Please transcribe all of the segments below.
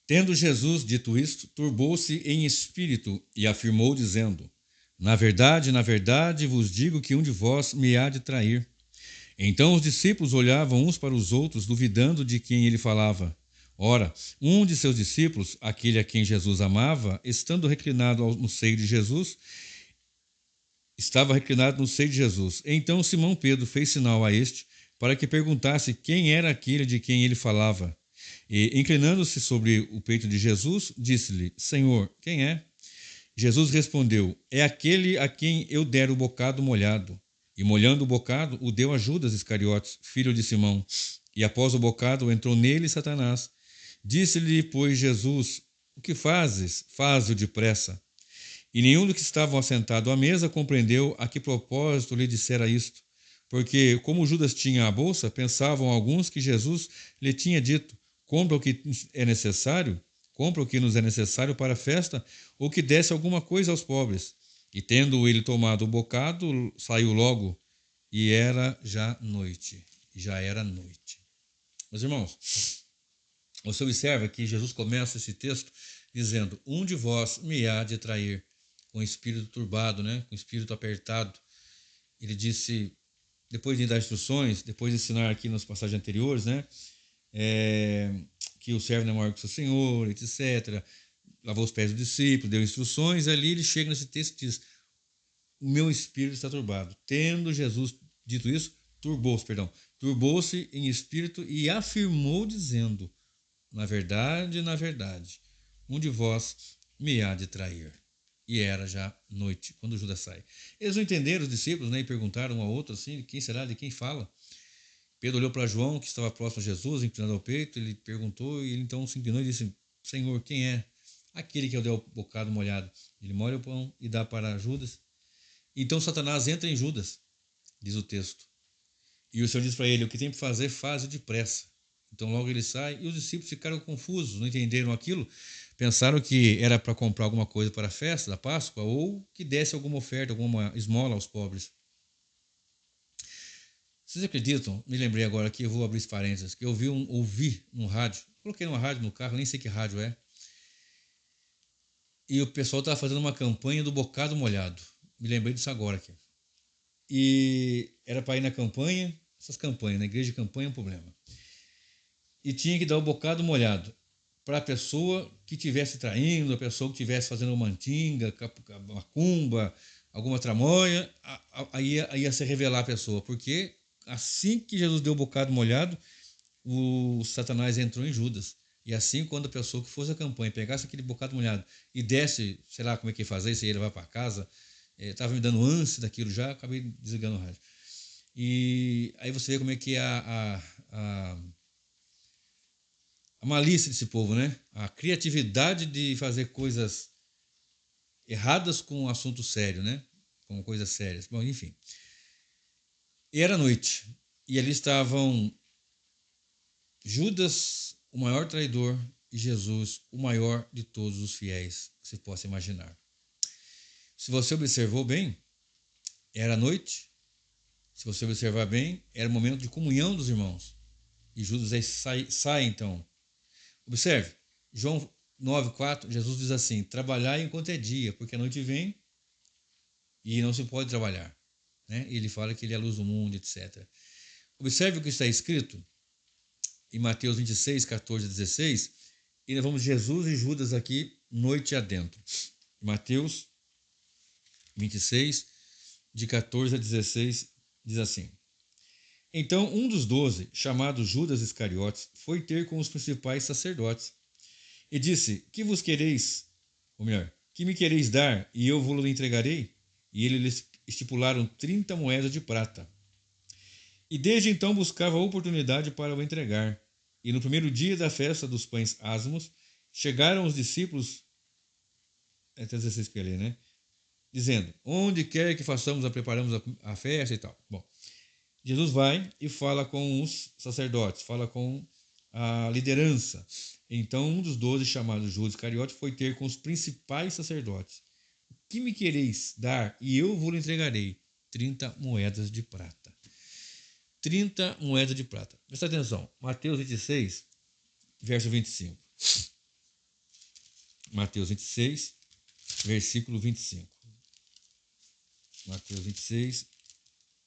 Tendo Jesus dito isto, turbou-se em espírito e afirmou, dizendo: na verdade vos digo que um de vós me há de trair. Então os discípulos olhavam uns para os outros, duvidando de quem ele falava. Ora, um de seus discípulos, aquele a quem Jesus amava, estava reclinado no seio de Jesus. Então Simão Pedro fez sinal a este, para que perguntasse quem era aquele de quem ele falava. E, inclinando-se sobre o peito de Jesus, disse-lhe: Senhor, quem é? Jesus respondeu: É aquele a quem eu der o bocado molhado. E molhando o bocado, o deu a Judas Iscariotes, filho de Simão. E após o bocado, entrou nele Satanás. Disse-lhe, pois, Jesus: O que fazes? Faze-o depressa. E nenhum dos que estavam assentados à mesa compreendeu a que propósito lhe dissera isto. Porque, como Judas tinha a bolsa, pensavam alguns que Jesus lhe tinha dito: Compra o que é necessário, compra o que nos é necessário para a festa, ou que desse alguma coisa aos pobres. E tendo ele tomado o bocado, saiu logo, e era já noite. Já era noite. Meus irmãos, você observa que Jesus começa esse texto dizendo: Um de vós me há de trair, com o espírito turbado, né? Com o espírito apertado. Ele disse, depois de dar instruções, depois de ensinar aqui nas passagens anteriores, né? É, que o servo não é maior que o seu senhor, etc. Lavou os pés do discípulo, deu instruções. Ali ele chega nesse texto e diz: O meu espírito está turbado. Tendo Jesus dito isso, turbou-se em espírito e afirmou, dizendo: na verdade, um de vós me há de trair. E era já noite, quando Judas sai. Eles não entenderam, os discípulos, né, e perguntaram um ao outro assim: quem será, de quem fala? Pedro olhou para João, que estava próximo a Jesus, inclinado ao peito. Ele perguntou, e ele então se inclinou e disse: Senhor, quem é? Aquele que eu dei o bocado molhado. Ele molha o pão e dá para Judas. Então Satanás entra em Judas, diz o texto. E o Senhor diz para ele: o que tem para fazer, faz depressa. Então logo ele sai, e os discípulos ficaram confusos, não entenderam aquilo, pensaram que era para comprar alguma coisa para a festa da Páscoa, ou que desse alguma oferta, alguma esmola aos pobres. Vocês acreditam? Me lembrei agora aqui, eu vou abrir esse parênteses, que eu ouvi no rádio, coloquei uma rádio no carro, nem sei que rádio é, e o pessoal estava fazendo uma campanha do bocado molhado. Me lembrei disso agora aqui. E era para ir na campanha, essas campanhas, na igreja de campanha é um problema. E tinha que dar o bocado molhado para a pessoa que estivesse traindo, a pessoa que estivesse fazendo uma mantinga, macumba, alguma tramóia, aí ia se revelar a pessoa, porque assim que Jesus deu o bocado molhado, o Satanás entrou em Judas. E assim, quando a pessoa que fosse a campanha pegasse aquele bocado molhado e desse, sei lá como é que ia fazer, se ia levar para casa, estava me dando ânsia daquilo já, acabei desligando o rádio. E aí você vê como é que é a malícia desse povo, né? A criatividade de fazer coisas erradas com um assunto sério, né? Com coisas sérias. Bom, enfim. E era noite. E ali estavam Judas, o maior traidor, e Jesus, o maior de todos os fiéis que se possa imaginar. Se você observou bem, era noite. Se você observar bem, era o momento de comunhão dos irmãos. E Judas aí sai então. Observe, João 9,4, Jesus diz assim: trabalhai enquanto é dia, porque a noite vem e não se pode trabalhar. Né? Ele fala que ele é a luz do mundo, etc. Observe o que está escrito em Mateus 26, 14 a 16, e nós vamos Jesus e Judas aqui, noite adentro. Mateus 26, de 14 a 16, diz assim: Então um dos 12, chamado Judas Iscariotes, foi ter com os principais sacerdotes e disse: Que vos quereis? Ou melhor, que me quereis dar e eu vos entregarei? E eles lhes estipularam 30 moedas de prata. E desde então buscava a oportunidade para o entregar. E no primeiro dia da festa dos pães ázimos, chegaram os discípulos, até 16 que ler, né? Dizendo: Onde quer que façamos, preparamos a festa e tal. Bom, Jesus vai e fala com os sacerdotes, fala com a liderança. Então um dos 12, chamado Judas Iscariote, foi ter com os principais sacerdotes: Que me quereis dar e eu vos entregarei? 30 moedas de prata. 30 moedas de prata. Presta atenção, Mateus 26, verso 25. Mateus 26, versículo 25. Mateus 26,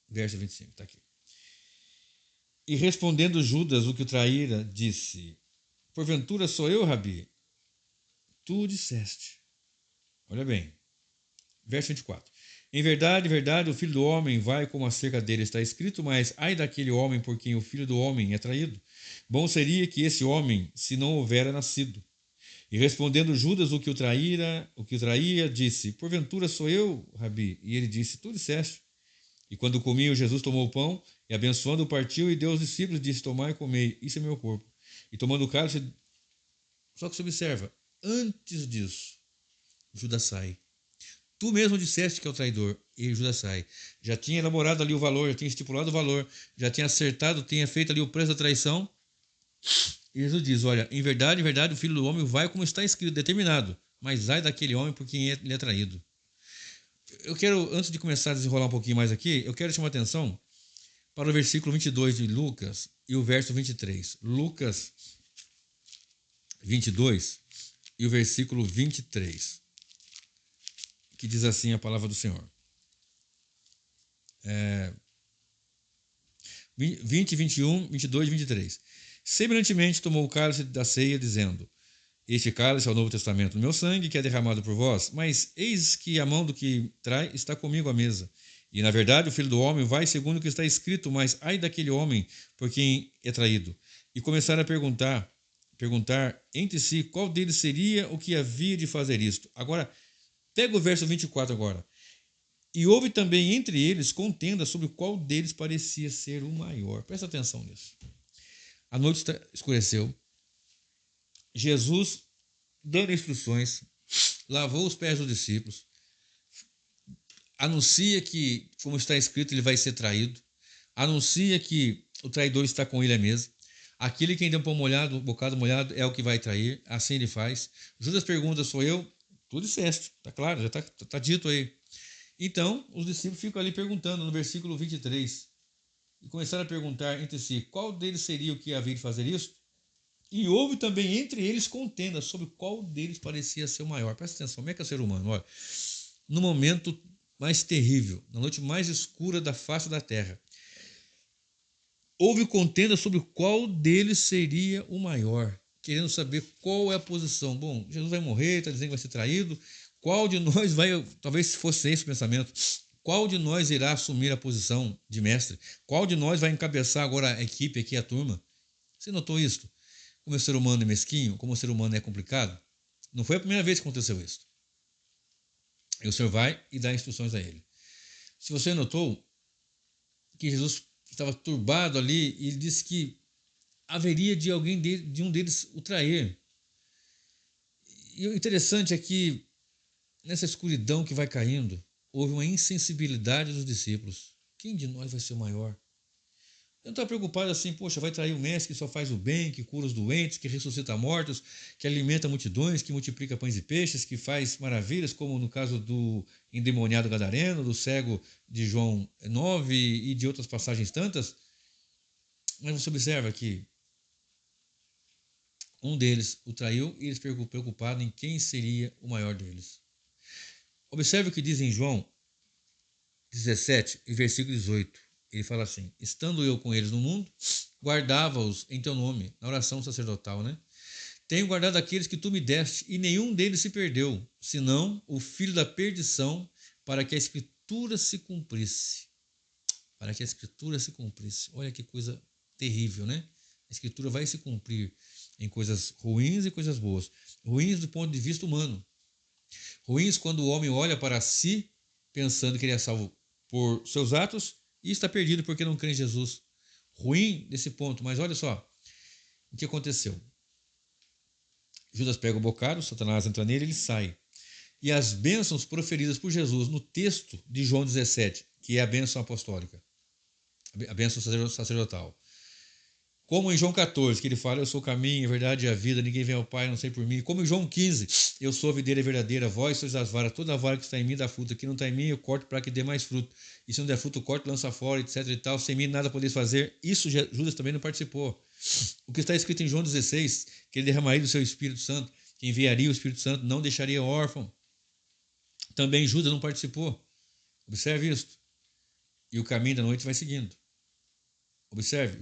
verso 25, está aqui. E respondendo Judas, o que o traíra, disse: Porventura sou eu, Rabi? Tu disseste. Olha bem, verso 24. Em verdade, o Filho do Homem vai como acerca dele está escrito, mas ai daquele homem por quem o Filho do Homem é traído. Bom seria que esse homem, se não houvera nascido. E respondendo Judas, o que o traía, disse: Porventura sou eu, Rabi? E ele disse: Tu disseste. E quando comiam, Jesus tomou o pão e, abençoando, partiu e deu aos discípulos e disse: Tomai e comei, isso é meu corpo. E tomando o cálice, só que você observa, antes disso, Judas sai. Tu mesmo disseste que é o traidor, e Judas sai. Já tinha elaborado ali o valor, já tinha estipulado o valor, já tinha acertado, tinha feito ali o preço da traição. E Jesus diz: Olha, em verdade, o Filho do Homem vai como está escrito, determinado, mas ai daquele homem por quem ele é traído. Eu quero, antes de começar a desenrolar um pouquinho mais aqui, eu quero chamar a atenção para o versículo 22 de Lucas e o verso 23. Lucas 22 e o versículo 23, que diz assim a palavra do Senhor. 20, 21, 22 e 23. Semelhantemente tomou o cálice da ceia, dizendo: Este cálice é o Novo Testamento do meu sangue, que é derramado por vós, mas eis que a mão do que trai está comigo à mesa. E, na verdade, o Filho do Homem vai segundo o que está escrito, mas ai daquele homem por quem é traído. E começaram a perguntar entre si qual deles seria o que havia de fazer isto. Agora, pega o verso 24 agora. E houve também entre eles contenda sobre qual deles parecia ser o maior. Presta atenção nisso. A noite escureceu. Jesus, dando instruções, lavou os pés dos discípulos, anuncia que, como está escrito, ele vai ser traído, anuncia que o traidor está com ele à mesa, aquele que deu um pão molhado, um bocado molhado, é o que vai trair, assim ele faz. Judas pergunta: sou eu? Tu disseste, está claro, já está dito aí. Então, os discípulos ficam ali perguntando no versículo 23, e começaram a perguntar entre si qual deles seria o que havia de fazer isso. E houve também entre eles contenda sobre qual deles parecia ser o maior. Presta atenção, como é que é o ser humano? Olha, no momento mais terrível, na noite mais escura da face da terra, houve contenda sobre qual deles seria o maior, querendo saber qual é a posição. Bom, Jesus vai morrer, está dizendo que vai ser traído. Qual de nós vai, talvez fosse esse o pensamento, qual de nós irá assumir a posição de mestre? Qual de nós vai encabeçar agora a equipe aqui, a turma? Você notou isso? Como o ser humano é mesquinho, como o ser humano é complicado? Não foi a primeira vez que aconteceu isso. E o Senhor vai e dá instruções a ele. Se você notou que Jesus estava turbado ali e ele disse que haveria de alguém de um deles o trair. E o interessante é que nessa escuridão que vai caindo, houve uma insensibilidade dos discípulos. Quem de nós vai ser o maior? Eu não estava preocupado assim: poxa, vai trair o mestre que só faz o bem, que cura os doentes, que ressuscita mortos, que alimenta multidões, que multiplica pães e peixes, que faz maravilhas, como no caso do endemoniado gadareno, do cego de João 9 e de outras passagens tantas. Mas você observa que um deles o traiu e eles preocupados em quem seria o maior deles. Observe o que diz em João 17, versículo 18. Ele fala assim: estando eu com eles no mundo, guardava-os em teu nome, na oração sacerdotal, né? Tenho guardado aqueles que tu me deste, e nenhum deles se perdeu, senão o filho da perdição, para que a escritura se cumprisse. Para que a escritura se cumprisse. Olha que coisa terrível, né? A escritura vai se cumprir em coisas ruins e coisas boas. Ruins do ponto de vista humano. Ruins quando o homem olha para si, pensando que ele é salvo por seus atos, e está perdido porque não crê em Jesus. Ruim desse ponto, mas olha só o que aconteceu. Judas pega o bocado, Satanás entra nele, ele sai. E as bênçãos proferidas por Jesus no texto de João 17, que é a bênção apostólica, a bênção sacerdotal. Como em João 14, que ele fala: eu sou o caminho, a verdade e a vida, ninguém vem ao Pai, a não sei por mim. Como em João 15, eu sou a videira verdadeira, vós sois as varas, toda a vara que está em mim dá fruto, que não está em mim eu corto para que dê mais fruto. E se não der fruto, eu corto, lança fora, etc e tal. Sem mim nada podeis fazer. Isso Judas também não participou. O que está escrito em João 16, que ele derramaria do seu Espírito Santo. que enviaria o Espírito Santo, não deixaria órfão. Também Judas não participou. Observe isso. E o caminho da noite vai seguindo. Observe,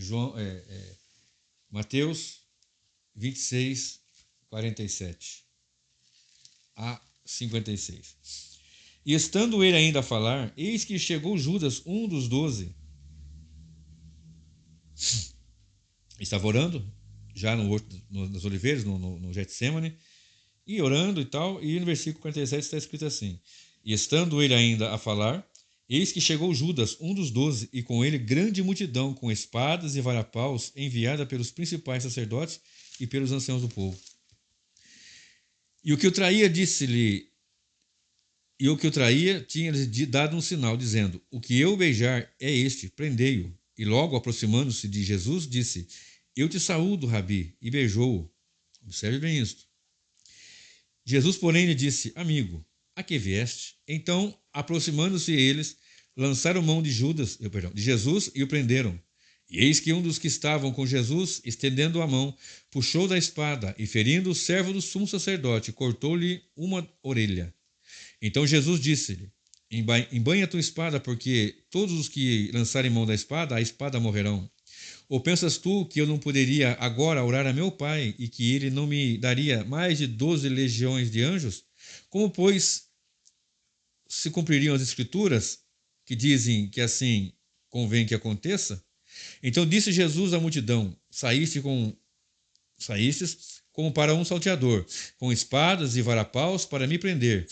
Mateus 26, 47 a 56. E estando ele ainda a falar, eis que chegou Judas, um dos 12. Estava orando, já no Horto das Oliveiras, no Getsêmani, e orando e tal, e no versículo 47 está escrito assim: E estando ele ainda a falar, eis que chegou Judas, um dos 12, e com ele grande multidão, com espadas e varapaus, enviada pelos principais sacerdotes e pelos anciãos do povo. E o que o traía disse-lhe, e o que o traía tinha-lhe dado um sinal, dizendo: O que eu beijar é este, prendei-o. E logo aproximando-se de Jesus, disse: Eu te saúdo, Rabi, e beijou-o. Observe bem isto. Jesus, porém, lhe disse: Amigo, a que vieste? Então, aproximando-se eles, lançaram mão de Jesus e o prenderam. E eis que um dos que estavam com Jesus, estendendo a mão, puxou da espada e, ferindo o servo do sumo sacerdote, cortou-lhe uma orelha. Então Jesus disse-lhe: Embainha tua espada, porque todos os que lançarem mão da espada, a espada morrerão. Ou pensas tu que eu não poderia agora orar a meu Pai e que ele não me daria mais de 12 legiões de anjos? Como, pois, se cumpririam as Escrituras, que dizem que assim convém que aconteça? Então disse Jesus à multidão: Saístes como para um salteador, com espadas e varapaus para me prender.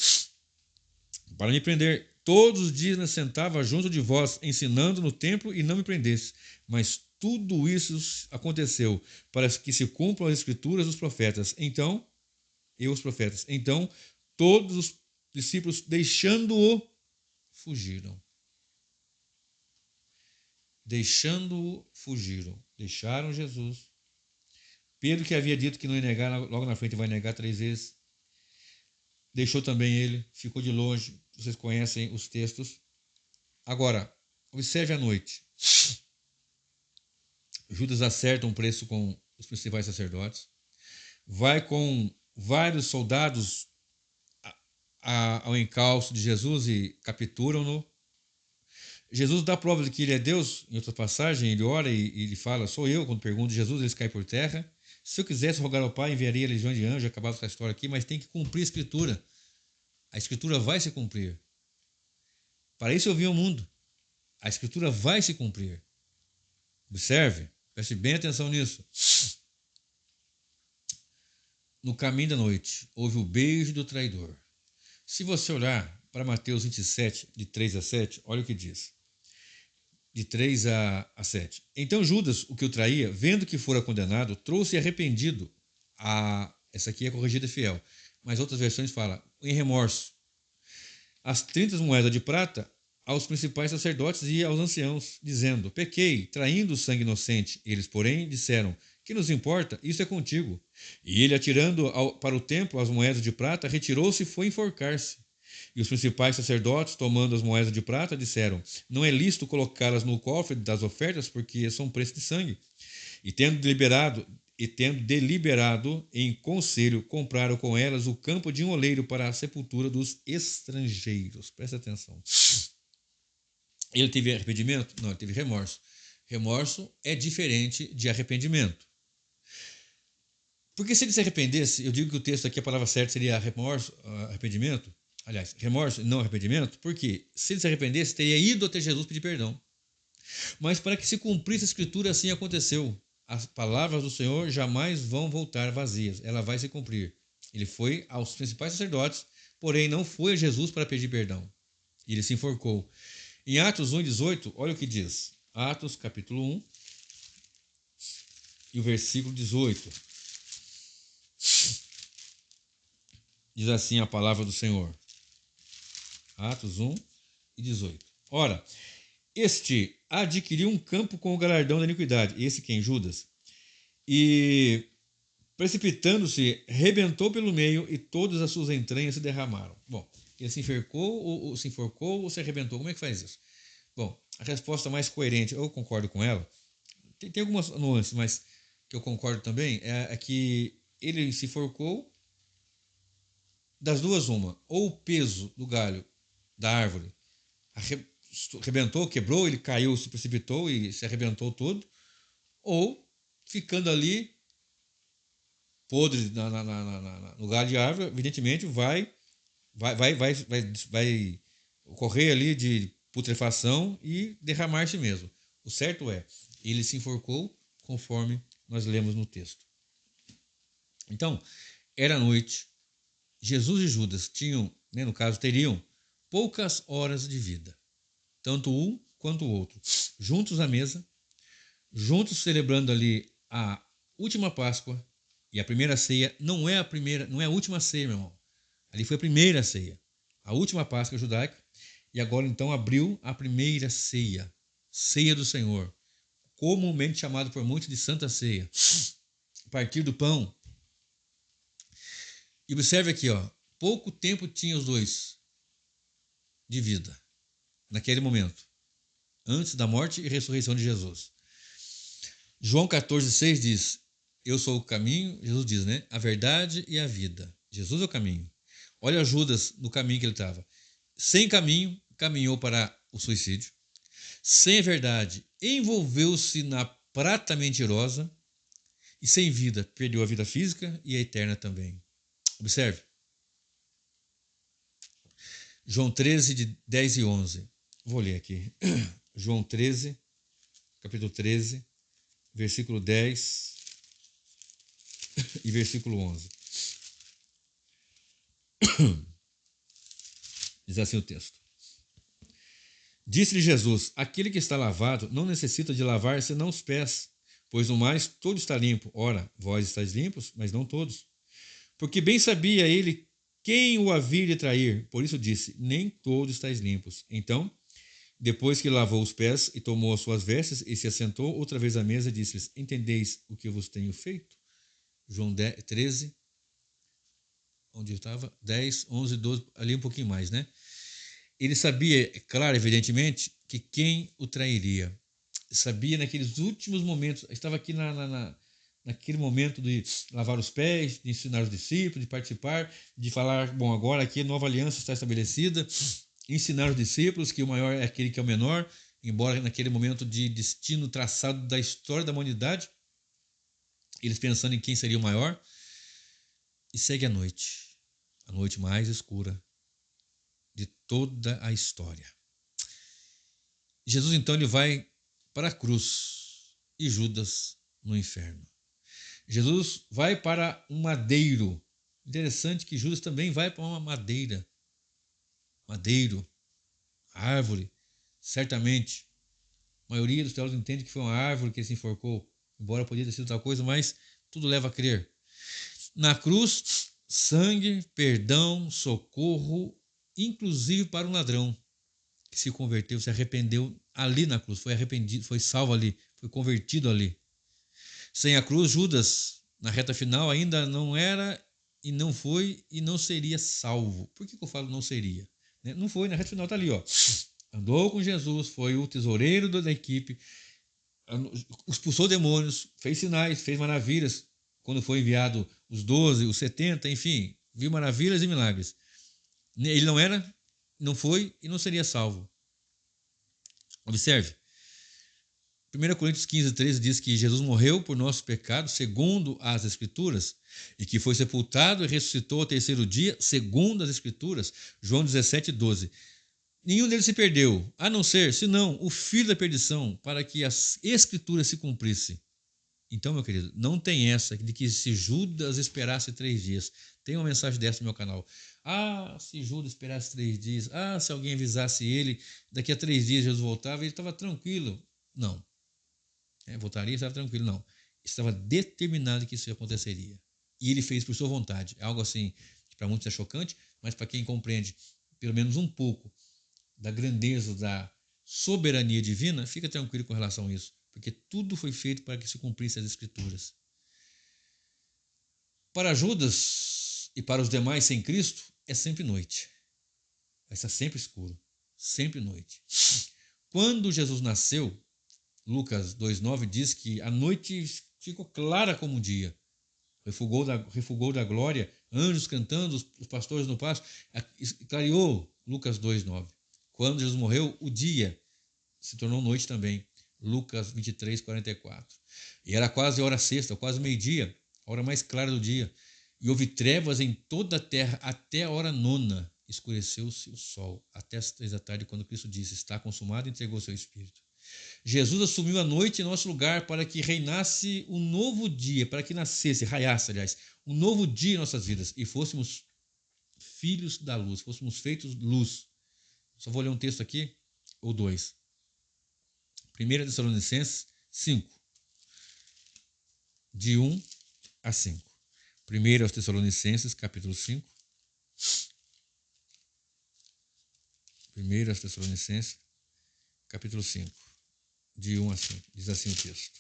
Todos os dias me sentava junto de vós, ensinando no templo, e não me prendesse. Mas tudo isso aconteceu para que se cumpram as escrituras dos profetas. Então, todos os discípulos, deixando-o, fugiram. Deixaram Jesus. Pedro, que havia dito que não ia negar, logo na frente vai negar 3 vezes. Deixou também ele, ficou de longe. Vocês conhecem os textos. Agora, observe a noite. Judas acerta um preço com os principais sacerdotes. Vai com vários soldados ao encalço de Jesus e capturam-no. Jesus dá prova de que ele é Deus. Em outra passagem, ele ora e ele fala: Sou eu. Quando pergunta Jesus, eles caem por terra. Se eu quisesse rogar ao Pai, enviaria legiões de anjos. Acabava essa história aqui, mas tem que cumprir a Escritura. A Escritura vai se cumprir. Para isso eu vim ao mundo. A Escritura vai se cumprir. Observe, preste bem atenção nisso. No caminho da noite, houve o beijo do traidor. Se você olhar para Mateus 27, de 3 a 7, olha o que diz. De 3 a 7. Então Judas, o que o traía, vendo que fora condenado, trouxe arrependido. Essa aqui é corrigida fiel. Mas outras versões falam em remorso. As 30 moedas de prata aos principais sacerdotes e aos anciãos, dizendo: Pequei, traindo o sangue inocente. Eles, porém, disseram: Que nos importa? Isso é contigo. E ele, atirando para o templo as moedas de prata, retirou-se e foi enforcar-se. E os principais sacerdotes, tomando as moedas de prata, disseram: Não é lícito colocá-las no cofre das ofertas, porque são preço de sangue. E tendo deliberado em conselho, compraram com elas o campo de um oleiro para a sepultura dos estrangeiros. Presta atenção. Ele teve arrependimento? Não, ele teve remorso. Remorso é diferente de arrependimento. Porque se ele se arrependesse, eu digo que o texto aqui, a palavra certa seria remorso, arrependimento. Aliás, remorso e não arrependimento, porque se ele se arrependesse, teria ido até Jesus pedir perdão. Mas para que se cumprisse a Escritura, assim aconteceu. As palavras do Senhor jamais vão voltar vazias, ela vai se cumprir. Ele foi aos principais sacerdotes, porém não foi a Jesus para pedir perdão. E ele se enforcou. Em Atos 1,18, olha o que diz. Atos, capítulo 1, e o versículo 18. Diz assim a palavra do Senhor. Atos 1 e 18. Ora, este adquiriu um campo com o galardão da iniquidade. Esse quem? Judas. E, precipitando-se, rebentou pelo meio e todas as suas entranhas se derramaram. Bom, ele se enforcou ou se arrebentou? Como é que faz isso? Bom, a resposta mais coerente, eu concordo com ela. Tem algumas nuances, mas que eu concordo também, é que ele se enforcou das duas uma, ou o peso do galho da árvore arrebentou, quebrou, ele caiu, se precipitou e se arrebentou todo, ou ficando ali podre no galho de árvore, evidentemente vai ocorrer ali de putrefação e derramar-se mesmo. O certo é, ele se enforcou conforme nós lemos no texto. Então, era noite, Jesus e Judas tinham, né, no caso, teriam poucas horas de vida, tanto um quanto o outro, juntos à mesa, juntos celebrando ali a última Páscoa. E a primeira ceia não é a última ceia, meu irmão. Ali foi a primeira ceia, a última Páscoa judaica, e agora então abriu a primeira ceia, ceia do Senhor, comumente chamado por muitos de Santa Ceia. Partir do pão. E observe aqui, ó, pouco tempo tinham os dois de vida naquele momento, antes da morte e ressurreição de Jesus. João 14,6 diz: eu sou o caminho, Jesus diz, né? A verdade e a vida. Jesus é o caminho. Olha Judas no caminho que ele estava. Sem caminho, caminhou para o suicídio. Sem a verdade, envolveu-se na prata mentirosa. E sem vida, perdeu a vida física e a eterna também. Observe. João 13, de 10 e 11. Vou ler aqui. João 13, capítulo 13, versículo 10 e versículo 11. Diz assim o texto. Disse-lhe Jesus: aquele que está lavado não necessita de lavar senão os pés, pois no mais todo está limpo. Ora, vós estáis limpos, mas não todos. Porque bem sabia ele quem o havia de trair. Por isso disse: nem todos estáis limpos. Então, depois que lavou os pés e tomou as suas vestes e se assentou outra vez à mesa, disse-lhes: entendeis o que eu vos tenho feito? João 13, onde eu estava? 10, 11, 12, ali um pouquinho mais, né? Ele sabia, claro, evidentemente, que quem o trairia. Sabia naqueles últimos momentos, estava aqui naquele momento de lavar os pés, de ensinar os discípulos, de participar, de falar, bom, agora aqui a nova aliança está estabelecida, ensinar os discípulos que o maior é aquele que é o menor, embora naquele momento de destino traçado da história da humanidade, eles pensando em quem seria o maior, e segue a noite mais escura de toda a história. Jesus então ele vai para a cruz e Judas no inferno. Jesus vai para um madeiro. Interessante que Judas também vai para uma madeira. Madeiro, árvore, certamente. A maioria dos teólogos entende que foi uma árvore que ele se enforcou, embora podia ter sido outra coisa, mas tudo leva a crer. Na cruz, sangue, perdão, socorro, inclusive para um ladrão que se converteu, se arrependeu ali na cruz, foi arrependido, foi salvo ali, foi convertido ali. Sem a cruz, Judas, na reta final, ainda não era e não foi e não seria salvo. Por que eu falo não seria? Não foi, na reta final está ali, ó. Andou com Jesus, foi o tesoureiro da equipe, expulsou demônios, fez sinais, fez maravilhas. Quando foi enviado os 12, os 70, enfim, viu maravilhas e milagres. Ele não era, não foi e não seria salvo. Observe. 1 Coríntios 15, 13 diz que Jesus morreu por nossos pecados, segundo as Escrituras, e que foi sepultado e ressuscitou ao terceiro dia, segundo as Escrituras. João 17, 12. Nenhum deles se perdeu, a não ser, senão, o filho da perdição, para que as Escrituras se cumprissem. Então, meu querido, não tem essa de que se Judas esperasse 3 dias. Tem uma mensagem dessa no meu canal. Ah, se Judas esperasse 3 dias. Ah, se alguém avisasse ele, daqui a 3 dias Jesus voltava, ele estava tranquilo. Não. Voltaria e estava tranquilo. Não. Estava determinado que isso aconteceria. E ele fez por sua vontade. É algo assim, que para muitos é chocante, mas para quem compreende pelo menos um pouco da grandeza, da soberania divina, fica tranquilo com relação a isso. Porque tudo foi feito para que se cumprisse as Escrituras. Para Judas e para os demais sem Cristo, é sempre noite. Vai estar sempre escuro. Sempre noite. Quando Jesus nasceu, Lucas 2,9 diz que a noite ficou clara como o dia. Refugou da glória anjos cantando, os pastores no pasto, clareou Lucas 2:9. Quando Jesus morreu, o dia se tornou noite também. Lucas 23:44. E era quase hora sexta, quase meio-dia, a hora mais clara do dia. E houve trevas em toda a terra até a hora nona. Escureceu-se o sol até as 3 da tarde, quando Cristo disse: está consumado, e entregou seu espírito. Jesus assumiu a noite em nosso lugar para que reinasse um novo dia, para que nascesse, raiasse, aliás, um novo dia em nossas vidas e fôssemos filhos da luz, fôssemos feitos luz. Só vou ler um texto aqui, ou dois. 1 Tessalonicenses 5, de 1 a 5. 1 Tessalonicenses, capítulo 5. 1 Tessalonicenses, capítulo 5, de 1 a 5. Diz assim o texto.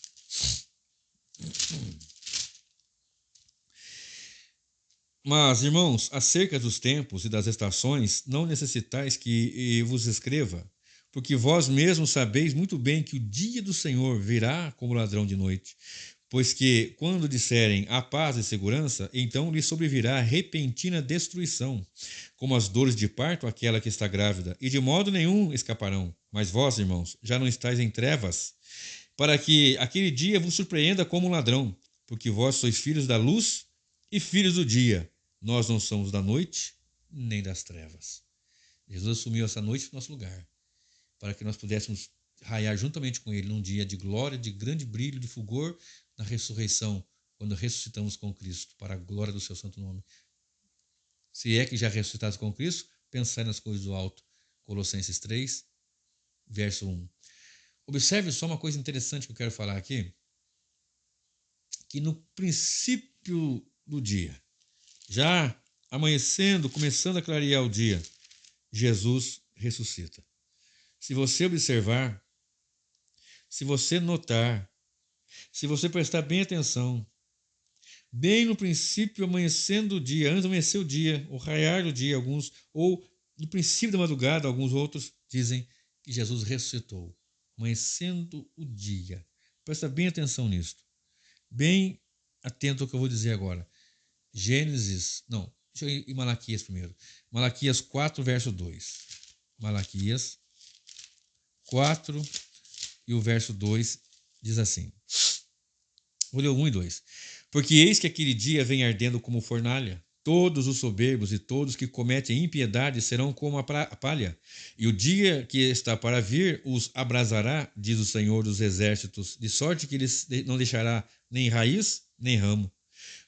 Mas, irmãos, acerca dos tempos e das estações, não necessitais que vos escreva, porque vós mesmos sabeis muito bem que o dia do Senhor virá como ladrão de noite. Pois que, quando disserem a paz e segurança, então lhe sobrevirá repentina destruição, como as dores de parto àquela que está grávida, e de modo nenhum escaparão. Mas vós, irmãos, já não estáis em trevas, para que aquele dia vos surpreenda como um ladrão, porque vós sois filhos da luz e filhos do dia. Nós não somos da noite nem das trevas. Jesus assumiu essa noite no nosso lugar, para que nós pudéssemos raiar juntamente com Ele num dia de glória, de grande brilho, de fulgor, na ressurreição, quando ressuscitamos com Cristo, para a glória do seu santo nome. Se é que já ressuscitaste com Cristo, pensai nas coisas do alto. Colossenses 3, verso 1. Observe só uma coisa interessante que eu quero falar aqui, que no princípio do dia, já amanhecendo, começando a clarear o dia, Jesus ressuscita. Se você observar, se você notar, se você prestar bem atenção, bem no princípio, amanhecendo o dia, antes de amanhecer o dia, ou raiar do dia, alguns, ou no princípio da madrugada, alguns outros dizem que Jesus ressuscitou, amanhecendo o dia. Presta bem atenção nisso. Bem atento ao que eu vou dizer agora. Deixa eu ir em Malaquias primeiro. Malaquias 4, verso 2. Malaquias 4 e o verso 2 diz assim. Vou ler o 1 e 2. Porque eis que aquele dia vem ardendo como fornalha. Todos os soberbos e todos que cometem impiedade serão como a palha. E o dia que está para vir os abrasará, diz o Senhor dos Exércitos, de sorte que eles não deixará nem raiz nem ramo.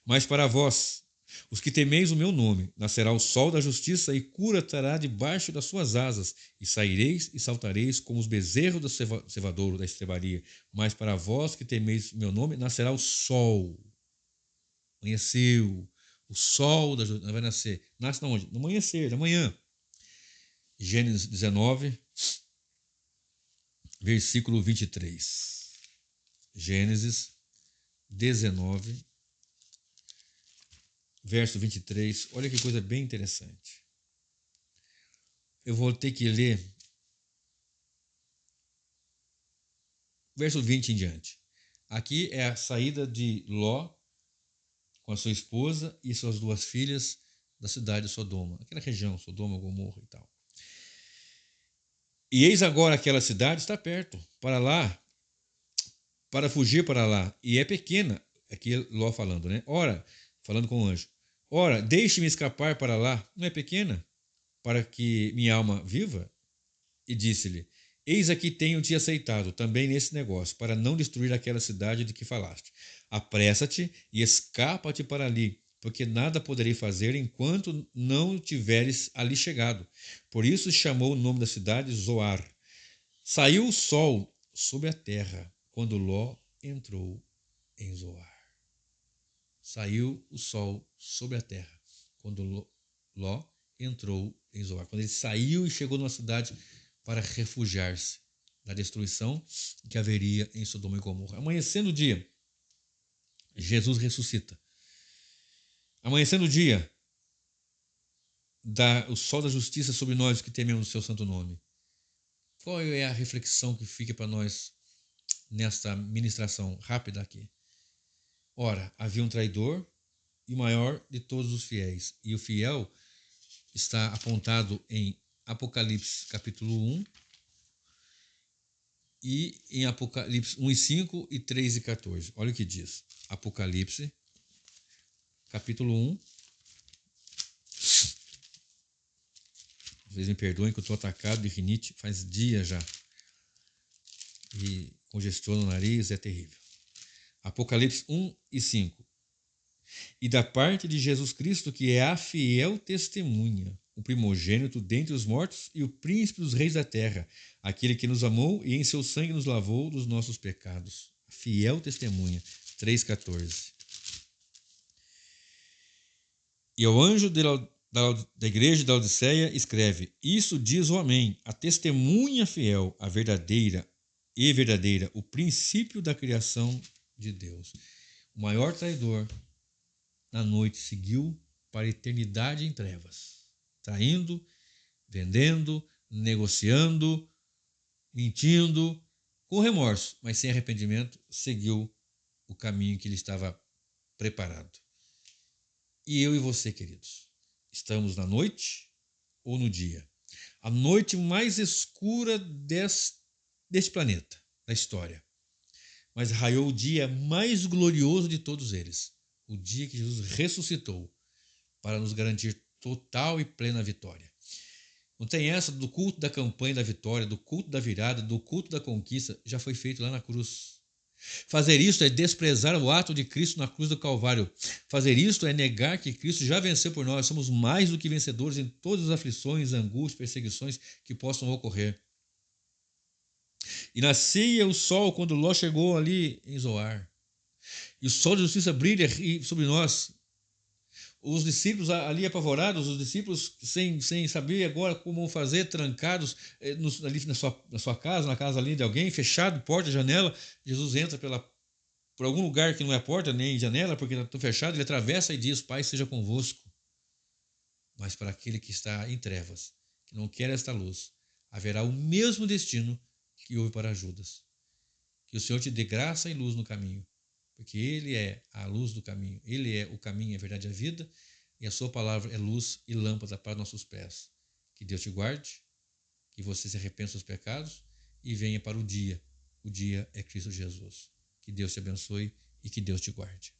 Mas para vós, os que temeis o meu nome, nascerá o sol da justiça e cura estará debaixo das suas asas, e saireis e saltareis como os bezerros do cevadouro da estrebaria. Mas para vós que temeis o meu nome, nascerá o sol. Amanheceu, o sol da justiça vai nascer. Nasce na onde? No amanhecer, da manhã. Gênesis 19, versículo 23. Gênesis 19, verso 23, olha que coisa bem interessante. Eu vou ter que ler verso 20 em diante. Aqui é a saída de Ló com a sua esposa e suas 2 filhas da cidade de Sodoma, aquela região, Sodoma, Gomorra e tal. E eis agora aquela cidade está perto, para fugir para lá, e é pequena, aqui Ló falando, né? Ora, falando com o anjo, ora, deixe-me escapar para lá, não é pequena? Para que minha alma viva? E disse-lhe, eis aqui tenho-te aceitado também nesse negócio, para não destruir aquela cidade de que falaste. Apressa-te e escapa-te para ali, porque nada poderei fazer enquanto não tiveres ali chegado. Por isso chamou o nome da cidade Zoar. Saiu o sol sobre a terra, quando Ló entrou em Zoar. Saiu o sol sobre a terra, quando Ló entrou em Zoar. Quando ele saiu e chegou numa cidade para refugiar-se da destruição que haveria em Sodoma e Gomorra. Amanhecendo o dia, Jesus ressuscita. Amanhecendo o dia, dá o sol da justiça sobre nós que tememos o seu santo nome. Qual é a reflexão que fica para nós nesta ministração rápida aqui? Ora, havia um traidor e maior de todos os fiéis. E o fiel está apontado em Apocalipse capítulo 1 e em Apocalipse 1 e 5 e 3 e 14. Olha o que diz. Apocalipse capítulo 1. Vocês me perdoem que eu estou atacado de rinite faz dias já. E congestiona o nariz, é terrível. Apocalipse 1 e 5. E da parte de Jesus Cristo, que é a fiel testemunha, o primogênito dentre os mortos e o príncipe dos reis da terra, aquele que nos amou e em seu sangue nos lavou dos nossos pecados. A fiel testemunha. 3,14. E ao anjo da igreja da Laodiceia escreve: Isso diz o Amém, a testemunha fiel, a verdadeira, o princípio da criação de Deus. O maior traidor na noite seguiu para a eternidade em trevas, traindo, vendendo, negociando, mentindo, com remorso, mas sem arrependimento, seguiu o caminho que lhe estava preparado. E eu e você, queridos, estamos na noite ou no dia? A noite mais escura deste planeta, da história. Mas raiou o dia mais glorioso de todos eles, o dia que Jesus ressuscitou para nos garantir total e plena vitória. Não tem essa do culto da campanha da vitória, do culto da virada, do culto da conquista, já foi feito lá na cruz. Fazer isto é desprezar o ato de Cristo na cruz do Calvário. Fazer isto é negar que Cristo já venceu por nós. Somos mais do que vencedores em todas as aflições, angústias, perseguições que possam ocorrer. E nascia o sol quando Ló chegou ali em Zoar. E o sol de justiça brilha sobre nós. Os discípulos ali apavorados, os discípulos sem saber agora como fazer, trancados ali na sua casa, na casa ali de alguém, fechado, porta, janela. Jesus entra por algum lugar que não é porta nem janela, porque está fechado, ele atravessa e diz: Pai, seja convosco. Mas para aquele que está em trevas, que não quer esta luz, haverá o mesmo destino que houve para Judas. Que o Senhor te dê graça e luz no caminho, porque Ele é a luz do caminho, Ele é o caminho, a verdade e a vida, e a sua palavra é luz e lâmpada para nossos pés. Que Deus te guarde, que você se arrependa dos seus pecados e venha para o dia. O dia é Cristo Jesus. Que Deus te abençoe e que Deus te guarde.